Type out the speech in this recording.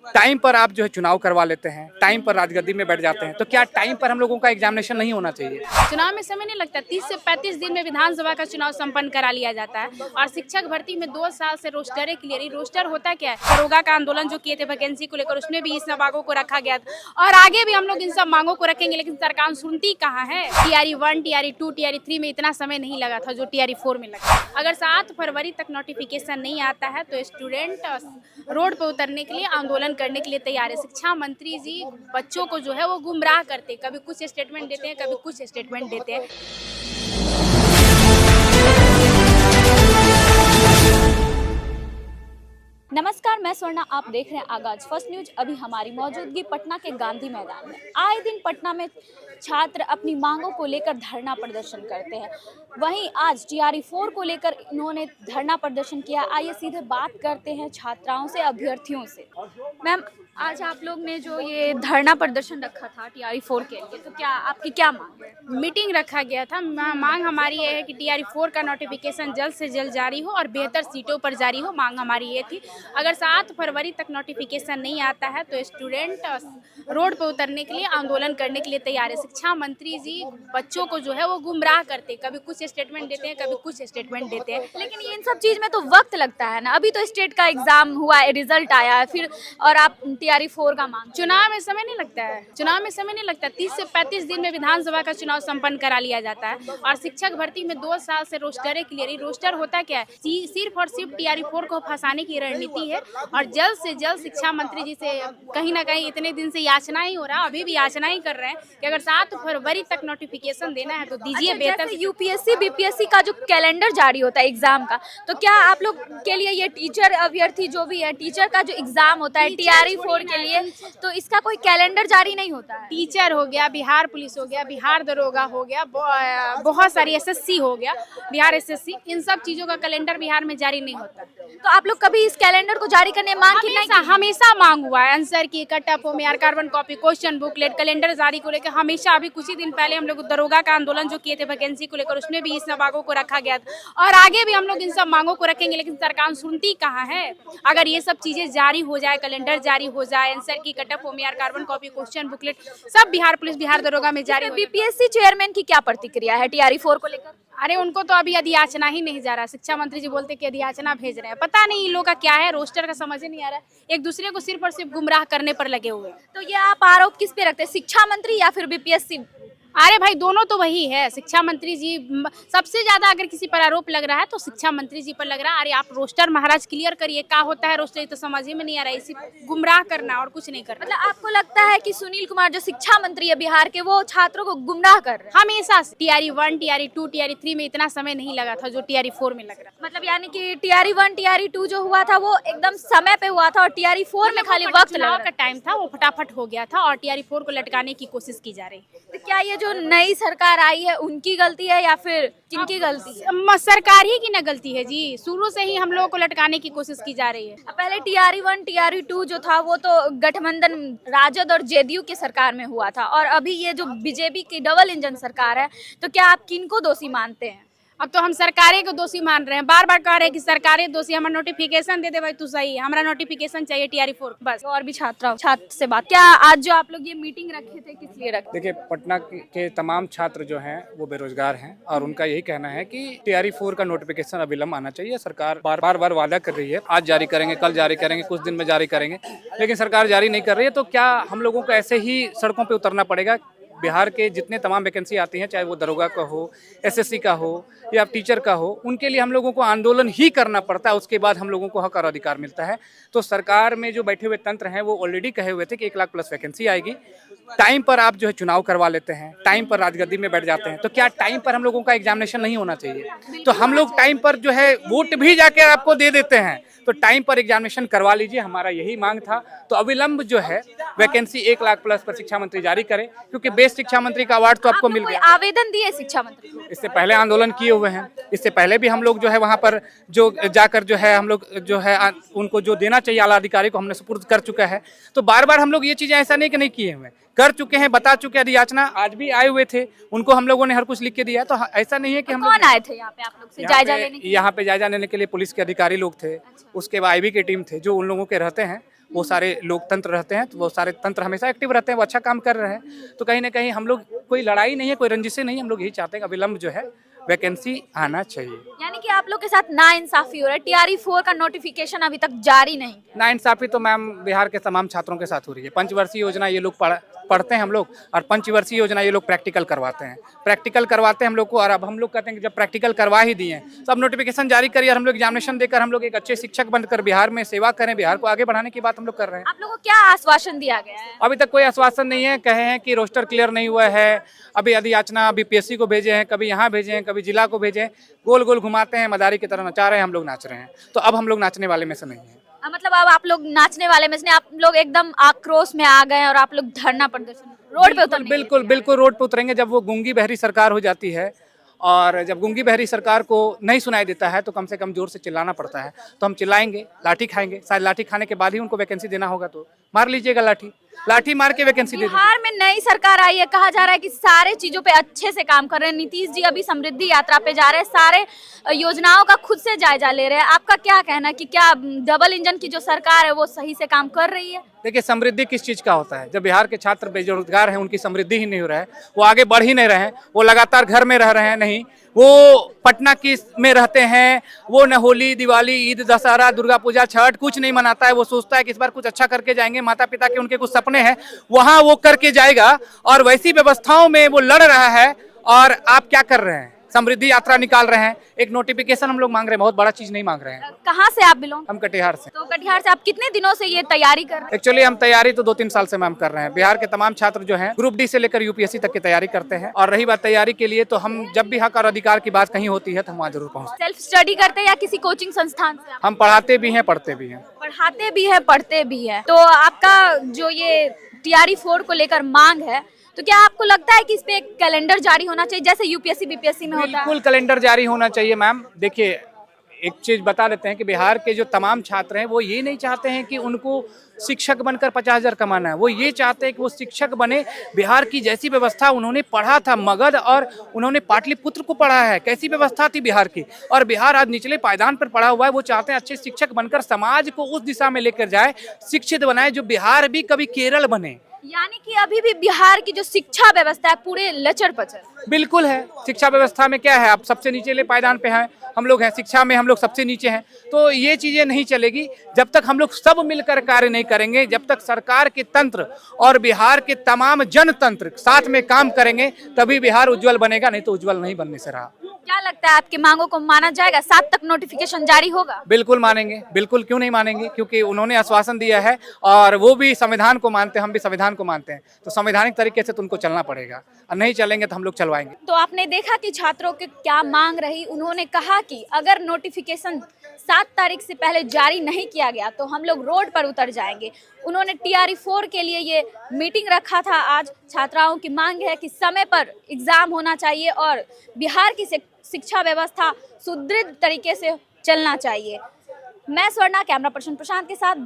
Time पर आप जो है चुनाव करवा लेते हैं, टाइम पर राजगद्दी में बैठ जाते हैं, तो क्या टाइम पर हम लोगों का एग्जामिनेशन नहीं होना चाहिए? चुनाव में समय नहीं लगता। 30 से 35 दिन में विधानसभा का चुनाव संपन्न करा लिया जाता है। और शिक्षक भर्ती में 2 साल से रोस्टर क्लियर ही। रोस्टर होता क्या है? दरोगा का आंदोलन जो किए थे वैकेंसी को लेकर, उसमें भी इन सब मांगों को रखा गया था और आगे भी हम लोग इन सब मांगों को रखेंगे, लेकिन सरकार सुनती कहाँ है। TRE 1, TRE 2, TRE 3 में इतना समय नहीं लगा था जो TRE 4 में लगा। अगर 7 फरवरी तक नोटिफिकेशन नहीं आता है तो स्टूडेंट रोड पर उतरने के लिए, आंदोलन करने के लिए तैयार है। शिक्षा मंत्री जी बच्चों को जो है वो गुमराह करते, कभी कुछ स्टेटमेंट देते हैं, कभी कुछ स्टेटमेंट देते हैं। नमस्कार, मैं स्वर्णा, आप देख रहे हैं आगाज फर्स्ट न्यूज। अभी हमारी मौजूदगी पटना के गांधी मैदान में। आए दिन पटना में छात्र अपनी मांगों को लेकर धरना प्रदर्शन करते हैं। वहीं आज TRE 4 को लेकर इन्होंने धरना प्रदर्शन किया। आइए सीधे बात करते हैं छात्राओं से, अभ्यर्थियों से। मैम, आज आप लोग ने जो ये धरना प्रदर्शन रखा था TRE 4 के लिए, तो क्या आपकी क्या मांग है? मीटिंग रखा गया था। मांग हमारी ये है कि TRE 4 का नोटिफिकेशन जल्द से जल्द जारी हो और बेहतर सीटों पर जारी हो। मांग हमारी ये थी। अगर 7 फरवरी तक नोटिफिकेशन नहीं आता है तो स्टूडेंट रोड पर उतरने के लिए, आंदोलन करने के लिए तैयार है। शिक्षा मंत्री जी बच्चों को जो है वो गुमराह करते, कभी कुछ स्टेटमेंट देते हैं, कभी कुछ स्टेटमेंट देते हैं। लेकिन ये इन सब चीज में तो वक्त लगता है ना। अभी तो स्टेट का एग्जाम हुआ है, रिजल्ट आया है, फिर और आप TRE 4 का मांग। चुनाव में समय नहीं लगता है। चुनाव में समय नहीं लगता। 30 से 35 दिन में विधानसभा का चुनाव संपन्न करा लिया जाता है। और शिक्षक भर्ती में 2 साल से रोस्टर क्लियर ही। रोस्टर होता क्या है? सिर्फ और सिर्फ TRE 4 को फंसाने की रणनीति है। और जल्द से जल्द शिक्षा मंत्री जी से कहीं ना कहीं इतने दिन से याचना ही हो रहा है, अभी भी याचना ही कर रहे हैं कि अगर 7 फरवरी तक नोटिफिकेशन देना है तो दीजिए। बेहतर UPSC BPSC का जो कैलेंडर जारी होता है एग्जाम का, तो क्या आप लोग के लिए ये टीचर अभ्यर्थी जो भी है, टीचर का जो एग्जाम होता है TRE 4 के लिए, तो इसका कोई कैलेंडर जारी नहीं होता है? टीचर हो गया, बिहार पुलिस हो गया, बिहार दरोगा हो गया, बहुत सारी SSC हो गया, बिहार SSC, इन सब चीजों का कैलेंडर बिहार में जारी नहीं होता। तो आप लोग कभी इस कैलेंडर को जारी करने मांग की नहीं? हमेशा मांग हुआ है। आंसर की, कट ऑफ में यार, carbon copy, question booklet, calendar जारी को लेकर हमेशा। अभी कुछ ही दिन पहले हम लोग दरोगा का आंदोलन जो किए थे वैकेंसी को लेकर, उसमें भी इन सब मांगों को रखा गया था और आगे भी हम लोग इन सब मांगों को रखेंगे, लेकिन सरकार सुनती कहाँ है। अगर ये सब चीजें जारी हो जाए, कैलेंडर जारी हो जाए, आंसर की, कट ऑफ में यार, कार्बन कॉपी, क्वेश्चन बुकलेट सब बिहार पुलिस, बिहार दरोगा में जारी। BPSC चेयरमैन की क्या प्रतिक्रिया है TRE 4 को लेकर? अरे उनको तो अभी अधियाचना ही नहीं जा रहा। शिक्षा मंत्री जी बोलते कि अधियाचना भेज रहे हैं। पता नहीं इन लोग का क्या है, रोस्टर का समझ ही नहीं आ रहा है। एक दूसरे को सिर्फ और सिर्फ गुमराह करने पर लगे हुए हैं। तो ये आप आरोप किस पे रखते हैं, शिक्षा मंत्री या फिर BPSC? अरे भाई, दोनों तो वही है। शिक्षा मंत्री जी सबसे ज्यादा अगर किसी पर आरोप लग रहा है तो शिक्षा मंत्री जी पर लग रहा है। अरे आप रोस्टर महाराज क्लियर करिए, क्या होता है रोस्टर, तो समझ ही में नहीं आ रहा है। इसी गुमराह करना और कुछ नहीं करना। मतलब आपको लगता है कि सुनील कुमार जो शिक्षा मंत्री है बिहार के, वो छात्रों को गुमराह कर रहे हैं? हमेशा TRE 1, TRE 2, TRE 3 में इतना समय नहीं लगा था जो TRE 4 में लग रहा। मतलब यानी कि TRE 1 TRE 2 जो हुआ था वो एकदम समय पे हुआ था और TRE 4 में खाली वक्त चुनाव का टाइम था, वो फटाफट हो गया था और TRE 4 को लटकाने की कोशिश की जा रही। तो क्या ये जो नई सरकार आई है उनकी गलती है या फिर किनकी गलती है? सरकार ही की ना गलती है जी। शुरू से ही हम लोगों को लटकाने की कोशिश की जा रही है। पहले TRE 1 TRE 2 जो था वो तो गठबंधन राजद और JDU की सरकार में हुआ था, और अभी ये जो BJP की डबल इंजन सरकार है, तो क्या आप किनको दोषी मानते हैं? अब तो हम सरकारें को दोषी मान रहे हैं। बार बार कह रहे हैं कि सरकारें दोषी। हमारा नोटिफिकेशन दे दे भाई, तू सही, हमारा नोटिफिकेशन चाहिए TRE 4 बस। और भी छात्र से बात, क्या आज जो आप लोग ये मीटिंग रखे थे किस लिए रखे? देखिए, पटना के तमाम छात्र जो हैं वो बेरोजगार हैं और उनका यही कहना है कि TRE 4 का नोटिफिकेशन अविलंब आना चाहिए। सरकार बार वादा कर रही है, आज जारी करेंगे, कल जारी करेंगे, कुछ दिन में जारी करेंगे, लेकिन सरकार जारी नहीं कर रही है। तो क्या हम लोगों को ऐसे ही सड़कों पर उतरना पड़ेगा? बिहार के जितने तमाम वैकेंसी आती हैं, चाहे वो दरोगा का हो, SSC का हो या टीचर का हो, उनके लिए हम लोगों को आंदोलन ही करना पड़ता है। उसके बाद हम लोगों को हक और अधिकार मिलता है। तो सरकार में जो बैठे हुए तंत्र हैं वो ऑलरेडी कहे हुए थे कि 1 लाख प्लस वैकेंसी आएगी। टाइम पर आप जो है चुनाव करवा लेते हैं, टाइम पर राजगद्दी में बैठ जाते हैं, तो क्या टाइम पर हम लोगों का एग्जामिनेशन नहीं होना चाहिए? तो हम लोग टाइम पर जो है वोट भी जाके आपको दे देते हैं, तो टाइम पर एग्जामिनेशन करवा लीजिए। हमारा यही मांग था। तो अविलंब जो है वैकेंसी 1 लाख प्लस पर शिक्षा मंत्री जारी करें, क्योंकि बेस्ट शिक्षा मंत्री का अवार्ड तो आपको मिल गया। आवेदन दिए शिक्षा मंत्री को? इससे पहले आंदोलन किए हुए हैं। इससे पहले भी हम लोग जो है वहाँ पर जो जाकर जो है हम लोग जो है उनको जो देना चाहिए आला अधिकारी को हमने सुपुर्द कर चुका है। तो बार बार हम लोग ये चीज़ें ऐसा नहीं कि नहीं किए हुए, कर चुके हैं, बता चुके हैं। याचना आज भी आए हुए थे, उनको हम लोगों ने हर कुछ लिख के दिया। तो ऐसा नहीं है कि हम लोग कौन आए थे यहाँ पे आप लोग से जायजा लेने? यहाँ पे जायजा लेने के लिए पुलिस के अधिकारी लोग थे, उसके बाद IB की टीम थे जो उन लोगों के रहते हैं, वो सारे लोकतंत्र रहते हैं, तो वो सारे तंत्र हमेशा एक्टिव रहते हैं, वो अच्छा काम कर रहे हैं। तो कहीं ना कहीं हम लोग, कोई लड़ाई नहीं है, कोई रंजिशें नहीं, हम लोग यही चाहते हैं कि अविलंब जो है वैकेंसी आना चाहिए। यानी कि आप लोग के साथ नाइंसाफी हो रहा है, टीआरई 4 का नोटिफिकेशन अभी तक जारी नहीं। नाइंसाफी तो मैम बिहार के तमाम छात्रों के साथ हो रही है। पंचवर्षीय योजना ये लोग पढ़ते हैं हम लोग, और पंचवर्षीय योजना ये लोग प्रैक्टिकल करवाते हैं, हम लोग को। और अब हम लोग कहते हैं कि जब प्रैक्टिकल करवा ही दिए हैं तो अब नोटिफिकेशन जारी करिए और हम लोग एग्जामिनेशन देकर हम लोग एक अच्छे शिक्षक बनकर बिहार में सेवा करें, बिहार को आगे बढ़ाने की बात हम लोग कर रहे हैं। आप लोगों को क्या आश्वासन दिया गया है? अभी तक कोई आश्वासन नहीं है। कहे हैं कि रोस्टर क्लियर नहीं हुआ है, अभी अधियाचना अभी पीएससी को भेजे हैं, कभी यहाँ भेजे हैं, कभी जिला को भेजे हैं, गोल गोल घुमाते हैं, मदारी की तरह नचा रहे हैं, हम लोग नाच रहे हैं। तो अब हम लोग नाचने वाले में से नहीं है। मतलब अब आप लोग नाचने वाले में से नहीं, आप लोग एकदम आक्रोश में आ गए हैं और आप लोग धरना प्रदर्शन रोड पे उतरने। बिल्कुल बिल्कुल रोड पे उतरेंगे। जब वो गूंगी बहरी सरकार हो जाती है, और जब गूंगी बहरी सरकार को नहीं सुनाई देता है तो कम से कम जोर से चिल्लाना पड़ता है। तो हम चिल्लाएंगे, लाठी खाएंगे, शायद लाठी खाने के बाद ही उनको वैकेंसी देना होगा, तो मार लीजिएगा लाठी, लाठी मार के वैकेंसी दे दीजिए। बिहार में नई सरकार आई है, कहा जा रहा है कि सारे चीजों पे अच्छे से काम कर रहे हैं। नीतीश जी अभी समृद्धि यात्रा पे जा रहे हैं, सारे योजनाओं का खुद से जायजा ले रहे हैं। आपका क्या कहना है कि क्या डबल इंजन की जो सरकार है वो सही से काम कर रही है? देखिए, समृद्धि किस चीज़ का होता है? जब बिहार के छात्र बेरोजगार हैं, उनकी समृद्धि ही नहीं हो रहा है, वो आगे बढ़ ही नहीं रहे हैं, वो लगातार घर में रह रहे हैं। नहीं, वो पटना की में रहते हैं, वो न होली, दिवाली, ईद, दशहरा, दुर्गा पूजा, छठ कुछ नहीं मनाता है। वो सोचता है कि इस बार कुछ अच्छा करके जाएंगे, माता पिता के उनके कुछ सपने हैं, वहाँ वो करके जाएगा। और वैसी व्यवस्थाओं में वो लड़ रहा है, और आप क्या कर रहे हैं? समृद्धि यात्रा निकाल रहे हैं, एक नोटिफिकेशन हम लोग मांग रहे हैं, बहुत बड़ा चीज नहीं मांग रहे हैं। कहाँ से आप बिलोंग? हम कटिहार से। तो कटिहार से आप कितने दिनों से ये तैयारी कर रहे हैं? एक्चुअली हम तैयारी तो 2-3 साल से मैम कर रहे हैं। बिहार के तमाम छात्र जो हैं ग्रुप डी से लेकर यूपीएससी तक की तैयारी करते हैं। और रही बात तैयारी के लिए, तो हम जब भी हक और अधिकार की बात कहीं होती है तो हम वहाँ जरूर पहुँचते सेल्फ स्टडी करते हैं या किसी कोचिंग संस्थान से? हैं। हम पढ़ाते भी हैं, पढ़ते भी हैं। पढ़ाते भी है, पढ़ते भी है। तो आपका जो ये टीआरई 4 को लेकर मांग है, तो क्या आपको लगता है कि इस पे एक कैलेंडर जारी होना चाहिए जैसे यूपीएससी बीपीएससी में होता है? बिल्कुल कैलेंडर जारी होना चाहिए मैम। देखिए, एक चीज बता देते हैं कि बिहार के जो तमाम छात्र हैं वो ये नहीं चाहते हैं कि उनको शिक्षक बनकर 50,000 कमाना है। वो ये चाहते हैं कि वो शिक्षक बने। बिहार की जैसी व्यवस्था, उन्होंने पढ़ा था मगध और उन्होंने पाटलिपुत्र को पढ़ा है, कैसी व्यवस्था थी बिहार की, और बिहार आज निचले पायदान पर पड़ा हुआ है। वो चाहते हैं अच्छे शिक्षक बनकर समाज को उस दिशा में लेकर जाए, शिक्षित बनाए, जो बिहार भी कभी केरल बने। यानी कि अभी भी बिहार की जो शिक्षा व्यवस्था है पूरे लचर पचर। बिल्कुल है। शिक्षा व्यवस्था में क्या है, आप सबसे नीचे पायदान पे हैं, हम लोग हैं, शिक्षा में हम लोग सबसे नीचे हैं। तो ये चीजें नहीं चलेगी जब तक हम लोग सब मिलकर कार्य नहीं करेंगे, जब तक सरकार के तंत्र और बिहार के तमाम जनतंत्र साथ में काम करेंगे, तभी बिहार उज्जवल बनेगा, नहीं तो उज्जवल नहीं बनने से रहा। क्या लगता है आपकी मांगों को माना जाएगा? 7 तक नोटिफिकेशन जारी होगा? बिल्कुल मानेंगे, बिल्कुल, क्यों नहीं मानेंगे, क्योंकि उन्होंने आश्वासन दिया है और वो भी संविधान को मानते हैं, हम भी संविधान को मानते हैं। तो संवैधानिक तरीके से तो उनको चलना पड़ेगा, और नहीं चलेंगे तो हम लोग चलवाएंगे। तो आपने देखा कि छात्रों की क्या मांग रही। उन्होंने कहा कि अगर नोटिफिकेशन 7 तारीख से पहले जारी नहीं किया गया तो हम लोग रोड पर उतर जाएंगे। उन्होंने टीआरई 4 के लिए ये मीटिंग रखा था आज। छात्राओं की मांग है कि समय पर एग्जाम होना चाहिए और बिहार की शिक्षा व्यवस्था सुदृढ़ तरीके से चलना चाहिए। मैं स्वर्णा, कैमरा पर्सन प्रशांत के साथ।